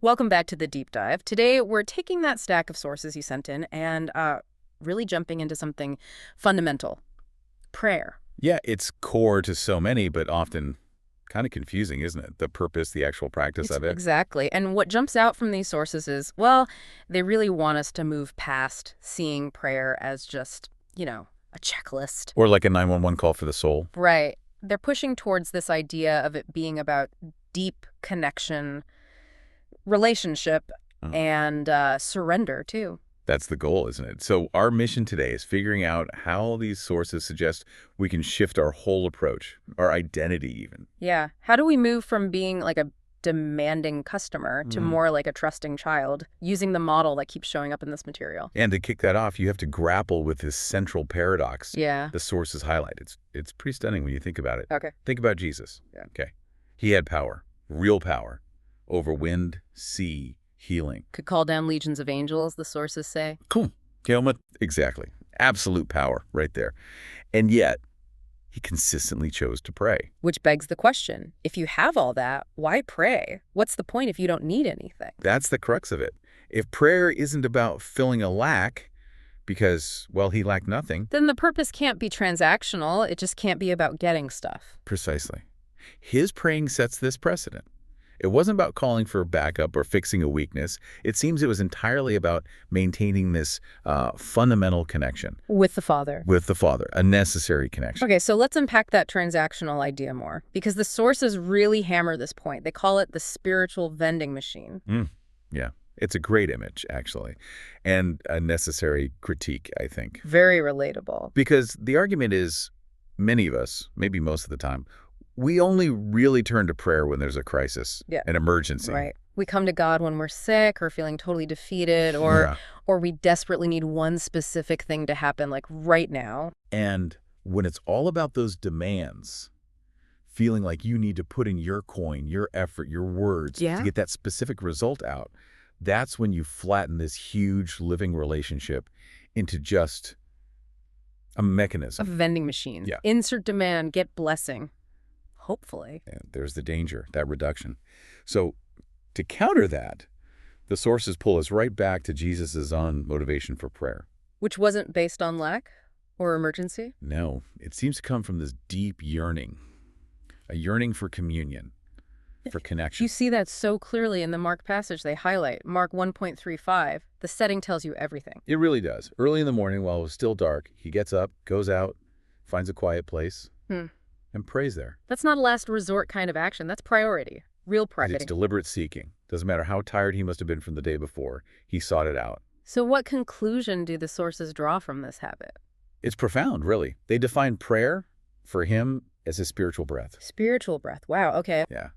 Welcome back to the deep dive. Today, we're taking that stack of sources you sent in and really jumping into something fundamental, prayer. Yeah, it's core to so many, but often kind of confusing, isn't it? The purpose, the actual practice It's of it. exactly. And what jumps out from these sources is, well, they really want us to move past seeing prayer as just, a checklist. Or like a 911 call for the soul. Right. They're pushing towards this idea of it being about deep connection, relationship, Oh, and surrender, too. that's the goal, isn't it? So our mission today is figuring out how these sources suggest we can shift our whole approach, our identity even. Yeah. How do we move from being like a demanding customer to Mm. more like a trusting child using the model that keeps showing up in this material? And to kick that off, you have to grapple with this central paradox Yeah. the sources highlight. It's pretty stunning when you think about it. Okay. Think about Jesus. Yeah. Okay. He had power, real power, over wind, sea, healing. Could call down legions of angels, the sources say. Cool. Exactly. Absolute power right there. And yet, he consistently chose to pray. Which begs the question, if you have all that, why pray? What's the point if you don't need anything? That's the crux of it. If prayer isn't about filling a lack, because, well, he lacked nothing, Then the purpose can't be transactional. It just can't be about getting stuff. precisely. His praying sets this precedent. It wasn't about calling for backup or fixing a weakness. It seems it was entirely about maintaining this fundamental connection With the Father. with the Father, a necessary connection. Okay, so let's unpack that transactional idea more, because the sources really hammer this point. They call it the spiritual vending machine. Yeah, it's a great image, actually, and a necessary critique, I think. Very relatable. Because the argument is, many of us, maybe most of the time, we only really turn to prayer when there's a crisis, Yeah. an emergency. Right. We come to God when we're sick or feeling totally defeated Yeah. or we desperately need one specific thing to happen like right now. And when it's all about those demands, feeling like you need to put in your coin, your effort, your words Yeah. to get that specific result out, that's when you flatten this huge living relationship into just a A mechanism. vending machine. Yeah. Insert demand, get blessing. Hopefully. And there's the danger, that reduction. So to counter that, the sources pull us right back to Jesus' own motivation for prayer. Which wasn't based on lack or emergency. No, it seems to come from this deep yearning, a yearning for communion, for connection. You see that so clearly in the Mark passage they highlight. Mark 1.35. The setting tells you everything. It really does. Early in the morning, while it was still dark, he gets up, goes out, finds a quiet place, and prays there. That's not a last resort kind of action. That's priority. Real And priority. it's deliberate seeking. Doesn't matter how tired he must have been from the day before, he sought it out. So what conclusion do the sources draw from this habit? It's profound, really. They define prayer for him as a spiritual breath. Spiritual breath. Wow, okay. Yeah.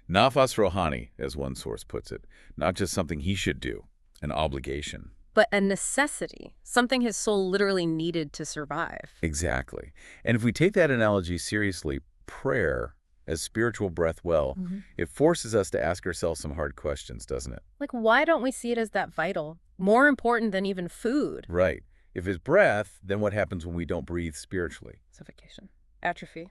Nafas rohani, as one source puts it. Not just something he should do, an obligation. But a necessity, something his soul literally needed to survive. Exactly. And if we take that analogy seriously, prayer as spiritual breath, well, it forces us to ask ourselves some hard questions, doesn't it? Like, why don't we see it as that vital? More important than even food. Right. If it's breath, then what happens when we don't breathe spiritually? Suffocation. Atrophy.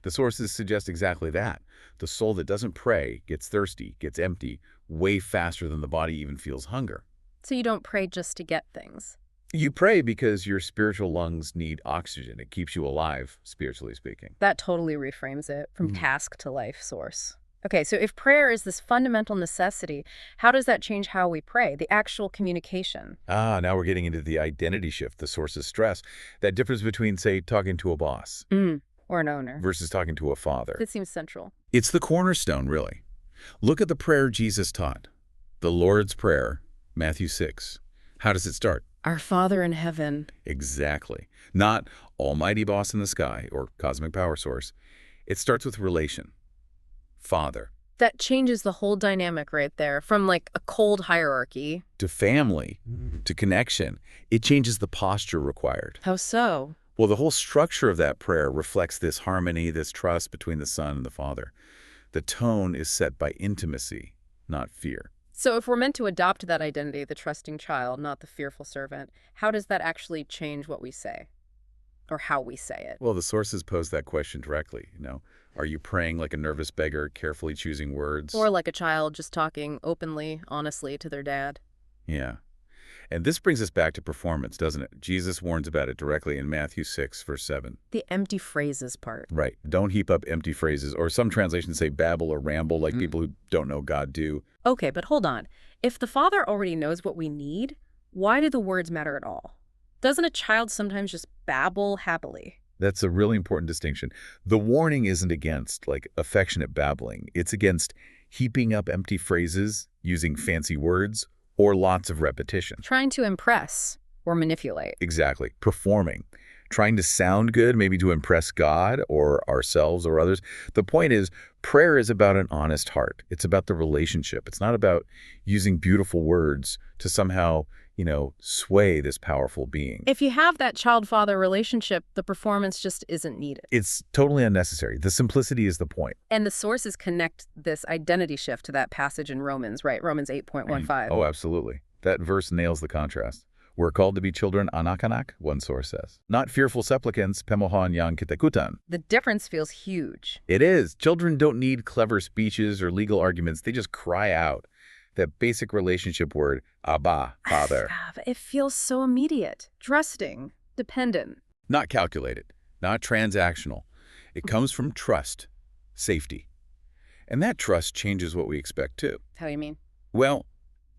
The sources suggest exactly that. The soul that doesn't pray gets thirsty, gets empty, way faster than the body even feels hunger. So you don't pray just to get things. You pray because your spiritual lungs need oxygen. It keeps you alive, spiritually speaking. That totally reframes it from task to life source. Okay, so if prayer is this fundamental necessity, how does that change how we pray, the actual communication? Now we're getting into the identity shift the sources stress. That difference between, say, talking to a boss Or an owner. versus talking to a father. That seems central. It's the cornerstone, really. Look at the prayer Jesus taught. The Lord's Prayer, Matthew 6. How does it start? Our Father in heaven. Exactly. Not almighty boss in the sky or cosmic power source. It starts with relation. Father. That changes the whole dynamic right there, from like a cold hierarchy. To family. To connection. It changes the posture required. How so? Well, the whole structure of that prayer reflects this harmony, this trust between the Son and the Father. The tone is set by intimacy, not fear. So if we're meant to adopt that identity, the trusting child, not the fearful servant, how does that actually change what we say? Or how we say it? Well, the sources pose that question directly, Are you praying like a nervous beggar, carefully choosing words? Or like a child just talking openly, honestly to their dad. Yeah. And this brings us back to performance, doesn't it? Jesus warns about it directly in Matthew 6, verse 7. The empty phrases part. Right. Don't heap up empty phrases, or some translations say babble or ramble like people who don't know God do. Okay, but hold on. If the Father already knows what we need, why do the words matter at all? Doesn't a child sometimes just babble happily? That's a really important distinction. The warning isn't against, like, affectionate babbling. It's against heaping up empty phrases, using fancy words, or lots of repetition. Trying to impress or manipulate. Exactly. Performing. Trying to sound good, maybe to impress God or ourselves or others. The point is, prayer is about an honest heart. It's about the relationship. It's not about using beautiful words to somehow, sway this powerful being. If you have that child-father relationship, the performance just isn't needed. It's totally unnecessary. The simplicity is the point. And the sources connect this identity shift to that passage in Romans, right? Romans 8.15. Oh, absolutely. That verse nails the contrast. We're called to be children anak-anak, one source says. Not fearful supplicants, pemohon yang kitakutan. The difference feels huge. It is. Children don't need clever speeches or legal arguments. They just cry out. That basic relationship word, Abba, Father. It feels so immediate, trusting, dependent. Not calculated, not transactional. It comes from trust, safety. And that trust changes what we expect too. How do you mean? Well,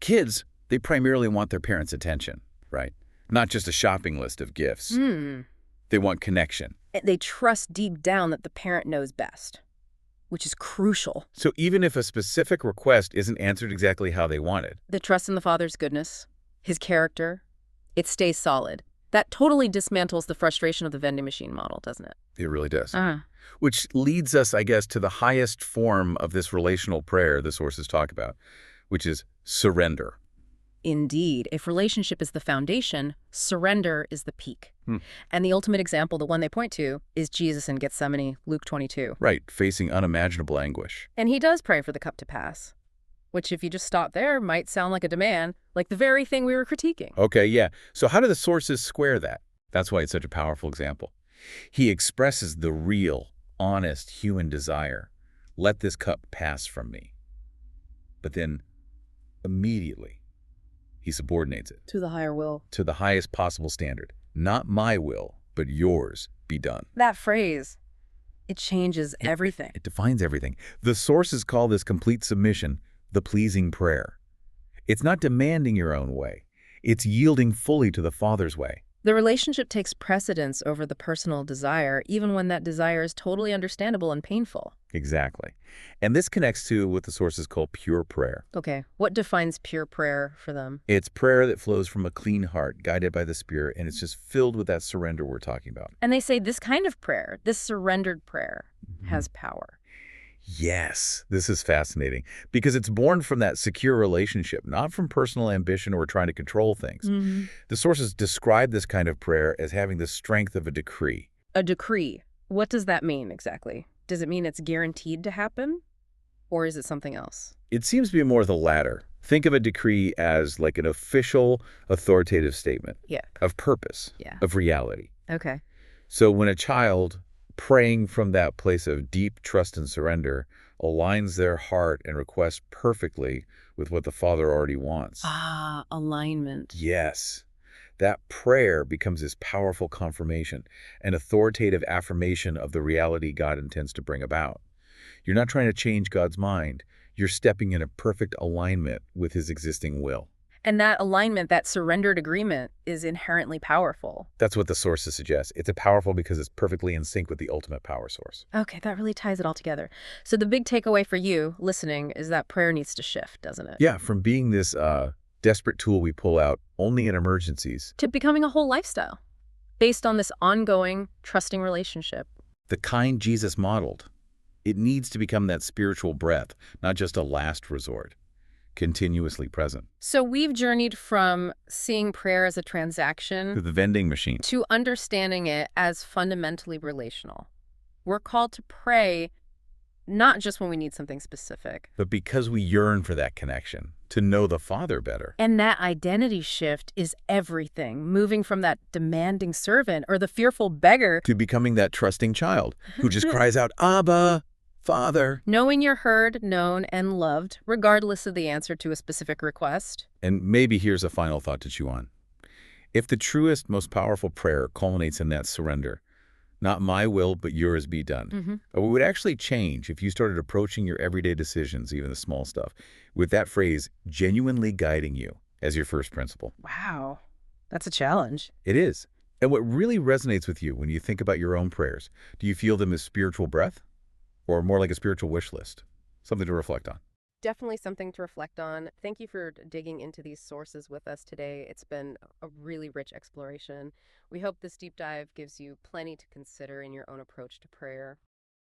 kids, they primarily want their parents' attention, right? Not just a shopping list of gifts. They want connection. They trust deep down that the parent knows best, which is crucial. So even if a specific request isn't answered exactly how they wanted, the trust in the Father's goodness, his character, it stays solid. That totally dismantles the frustration of the vending machine model, doesn't it? it really does. Which leads us, I guess, to the highest form of this relational prayer the sources talk about, which is surrender. Indeed. If relationship is the foundation, surrender is the peak. And the ultimate example, the one they point to, is Jesus in Gethsemane, Luke 22. Right, facing unimaginable anguish. And he does pray for the cup to pass, which if you just stop there might sound like a demand, like the very thing we were critiquing. Okay, yeah. So how do the sources square that? That's why it's such a powerful example. He expresses the real, honest human desire. Let this cup pass from me. But then, immediately, he subordinates it. To the higher will. To the highest possible standard. Not my will, but yours be done. That phrase, it changes everything. It defines everything. The sources call this complete submission the pleasing prayer. It's not demanding your own way. It's yielding fully to the Father's way. The relationship takes precedence over the personal desire, even when that desire is totally understandable and painful. Exactly. And this connects to what the sources call pure prayer. Okay, what defines pure prayer for them? It's prayer that flows from a clean heart, guided by the Spirit, and it's just filled with that surrender we're talking about. And they say this kind of prayer, this surrendered prayer, has power. Yes, this is fascinating because it's born from that secure relationship, not from personal ambition or trying to control things. The sources describe this kind of prayer as having the strength of a decree. A decree. What does that mean exactly? Does it mean it's guaranteed to happen? Or is it something else? It seems to be more the latter. Think of a decree as like an official, authoritative statement of purpose, of reality. Okay. So when a child praying from that place of deep trust and surrender aligns their heart and request perfectly with what the Father already wants. Ah, alignment. Yes. That prayer becomes this powerful confirmation, an authoritative affirmation of the reality God intends to bring about. You're not trying to change God's mind. You're stepping in a perfect alignment with his existing will. And that alignment, that surrendered agreement, is inherently powerful. That's what the sources suggest. It's powerful because it's perfectly in sync with the ultimate power source. Okay, that really ties it all together. So the big takeaway for you, listening, is that prayer needs to shift, doesn't it? Yeah, from being this desperate tool we pull out only in emergencies to becoming a whole lifestyle, based on this ongoing, trusting relationship. The kind Jesus modeled. It needs to become that spiritual breath, not just a last resort. Continuously present. So we've journeyed from seeing prayer as a transaction to the vending machine, to understanding it as fundamentally relational. We're called to pray not just when we need something specific. But because we yearn for that connection, to know the Father better. And that identity shift is everything, moving from that demanding servant or the fearful beggar To becoming that trusting child who just cries out, Abba, Father. knowing you're heard, known, and loved, regardless of the answer to a specific request. And maybe here's a final thought to chew on. If the truest, most powerful prayer culminates in that surrender, not my will, but yours be done, it would actually change if you started approaching your everyday decisions, even the small stuff, with that phrase genuinely guiding you as your first principle. Wow, that's a challenge. It is. And what really resonates with you when you think about your own prayers, do you feel them as spiritual breath or more like a spiritual wish list? Something to reflect on. Definitely something to reflect on. Thank you for digging into these sources with us today. It's been a really rich exploration. We hope this deep dive gives you plenty to consider in your own approach to prayer.